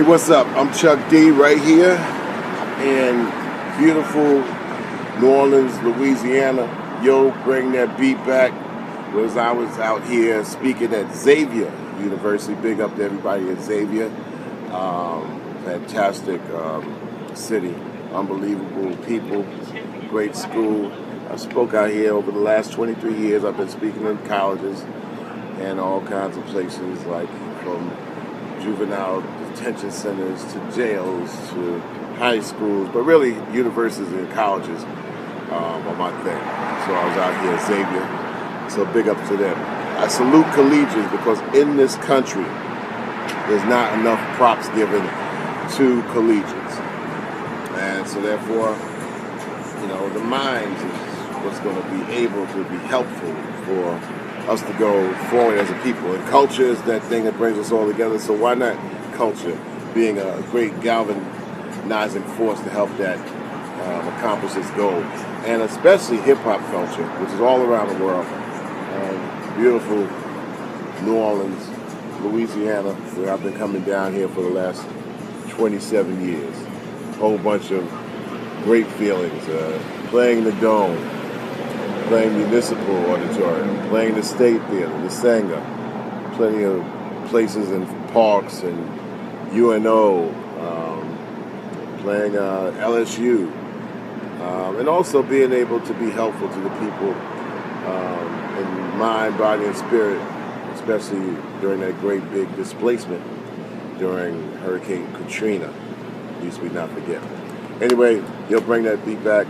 Hey, what's up? I'm Chuck D right here in beautiful New Orleans, Louisiana. Yo, bring that beat back. Was I was out here speaking at Xavier University. Big up to everybody at Xavier. Fantastic city, unbelievable people, great school. I spoke out here over the last 23 years. I've been speaking in colleges and all kinds of places, like from juvenile detention centers to jails to high schools, but really universities and colleges are my thing. So I was out here at Xavier, so big up to them. I salute collegians because in this country there's not enough props given to collegians, and so therefore, you know, the minds is what's going to be able to be helpful for us to go forward as a people. And culture is that thing that brings us all together, so why not culture being a great galvanizing force to help that accomplish its goal. And especially hip-hop culture, which is all around the world. Beautiful New Orleans, Louisiana, where I've been coming down here for the last 27 years. A whole bunch of great feelings, playing the Dome, playing Municipal Auditorium, playing the State Theater, the Sanger, plenty of places and parks and UNO, playing LSU, and also being able to be helpful to the people in mind, body, and spirit, especially during that great big displacement during Hurricane Katrina. Least we not forget. Anyway, you'll bring that beat back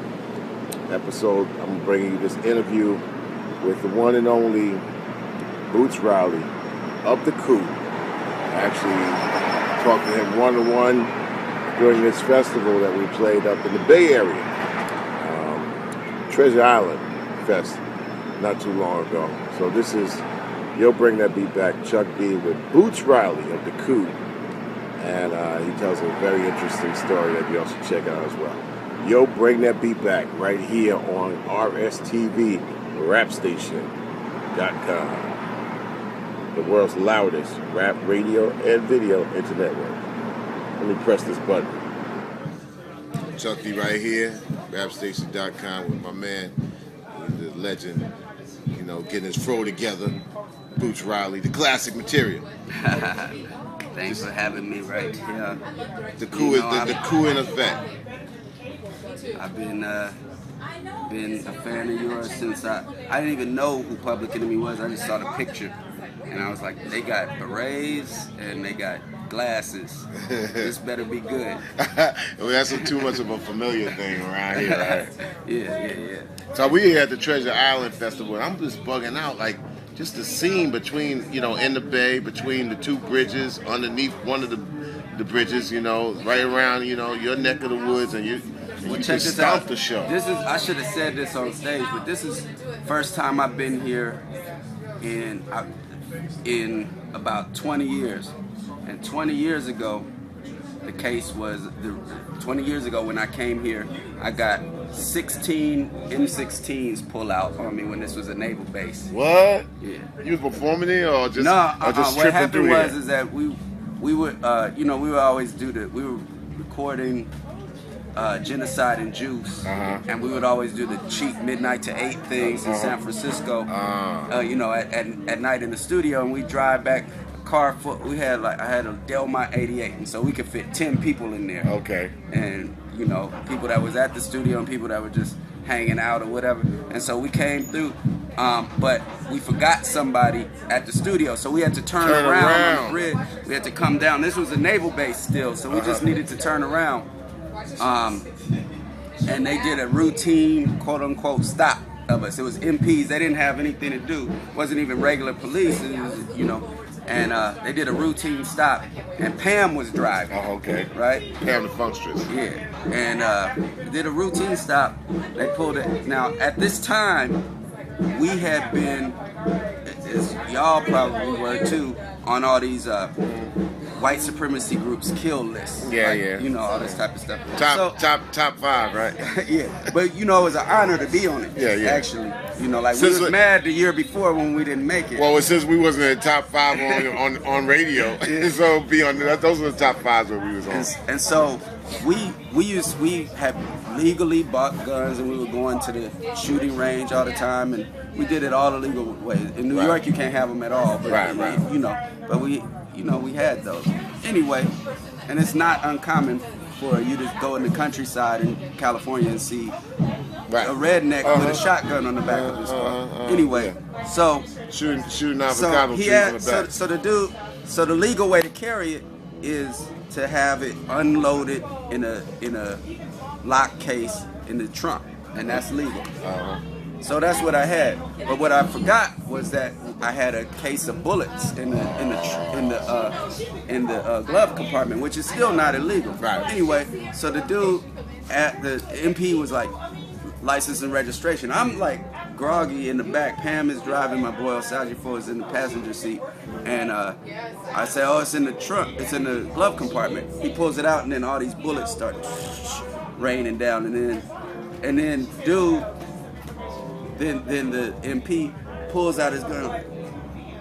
episode. I'm bringing you this interview with the one and only Boots Riley of the Coup. I actually talked to him one-on-one during this festival that we played up in the Bay Area, Treasure Island Fest, not too long ago. So this is You'll Bring That Beat Back, Chuck D with Boots Riley of the Coup. And he tells a very interesting story that you all should check out as well. Yo, bring that beat back right here on RSTV, RapStation.com. The world's loudest rap, radio, and video internet network. Let me press this button. Chuck D right here, RapStation.com with my man, the legend, you know, getting his fro together, Boots Riley, the classic material. Thanks for having me right here. The coup is the coup in effect. I've been a fan of yours since I didn't even know who Public Enemy was. I just saw the picture, and I was like, they got berets and they got glasses. This better be good. Well, that's too much of a familiar thing around here, right? Yeah. So we here at the Treasure Island Festival, and I'm just bugging out, like, just the scene between, you know, in the bay, between the two bridges, underneath one of the bridges, you know, right around, you know, your neck of the woods, and you can stop the show. This is, I should have said this on stage, but this is first time I've been here in about 20 years. And 20 years ago, the case was, 20 years ago when I came here, I got 16 M16s pull out on me when this was a naval base. What? Yeah. You was performing it or just what happened was is that we would we were always we were recording Genocide and Juice, and we would always do the cheap midnight to 8 things in San Francisco. You know, at night in the studio, and we drive back. We had I had a Delmont 88, and so we could fit 10 people in there. Okay. And you know, people that was at the studio and people that were just hanging out or whatever. And so we came through, but we forgot somebody at the studio, so we had to turn around on the bridge. We had to come down. This was a naval base still, so we just needed to turn around. And they did a routine, quote unquote, stop of us. It was MPs. They didn't have anything to do. It wasn't even regular police. It was, you know. And they did a routine stop, and Pam was driving. Oh, okay. Right? Pam the Funkstress. Yeah. And did a routine stop. They pulled it. Now, at this time, we had been, as y'all probably were too, on all these white supremacy groups kill list. Yeah, like, yeah. You know, all this type of stuff. Top 5, right? Yeah, but you know, it was an honor to be on it. Yeah. Actually, you know, like we was mad the year before when we didn't make it. Well, since we wasn't in the top 5 on radio, so be on those were the top 5s where we was on. And so we had legally bought guns, and we were going to the shooting range all the time, and we did it all the legal ways. In New York, you can't have them at all. But right. You know, but we had those anyway, and it's not uncommon for you to go in the countryside in California and see a redneck with a shotgun on the back of his car. Anyway, so shooting avocado trees on the back. So the legal way to carry it is to have it unloaded in a lock case in the trunk, and that's legal. So that's what I had. But what I forgot was that I had a case of bullets in the glove compartment, which is still not illegal. Right. Anyway, so the dude at the MP was like, license and registration. I'm like groggy in the back. Pam is driving. My boy Osagyefo is in the passenger seat, and I say, "Oh, it's in the trunk. It's in the glove compartment." He pulls it out, and then all these bullets start raining down, and then dude. Then the MP pulls out his gun.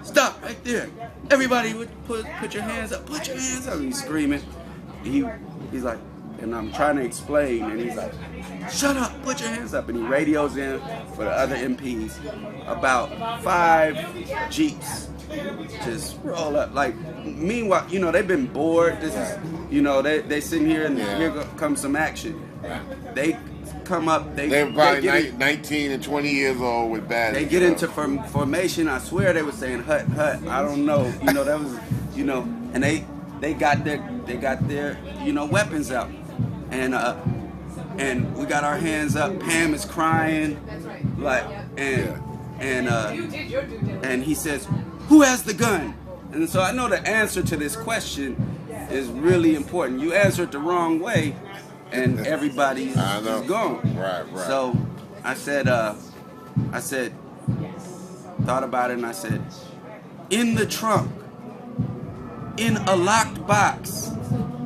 Stop right there! Everybody, put your hands up! Put your hands up! And he's screaming. He's like, and I'm trying to explain, and he's like, shut up! Put your hands up! And he radios in for the other MPs. About 5 Jeeps just roll up. Like, meanwhile, you know, they've been bored. This is, you know, they sitting here, and here comes some action. They come up. They're probably 19 and 20 years old with bad. They get into formation. I swear they were saying hut hut. I don't know. You know, that was, you know, and they got their you know, weapons out, and we got our hands up. Pam is crying, like, and he says, "Who has the gun?" And so I know the answer to this question is really important. You answer it the wrong way, and everybody's gone. Right. So I said, thought about it, and I said, in the trunk, in a locked box,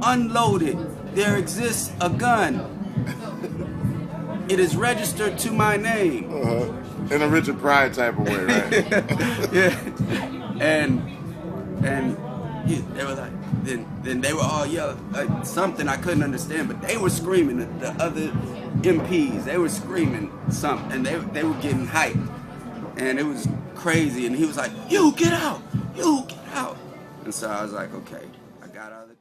unloaded, there exists a gun. It is registered to my name. In a Richard Pryor type of way, right? Yeah. And they were like, then they were all yelling like something I couldn't understand, but they were screaming. The other MPs, they were screaming something, and they were getting hyped, and it was crazy. And he was like, "You get out! You get out!" And so I was like, "Okay." I got out of the.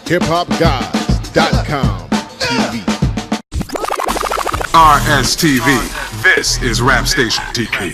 HipHopGods.com TV. RSTV. This is RapStation TV.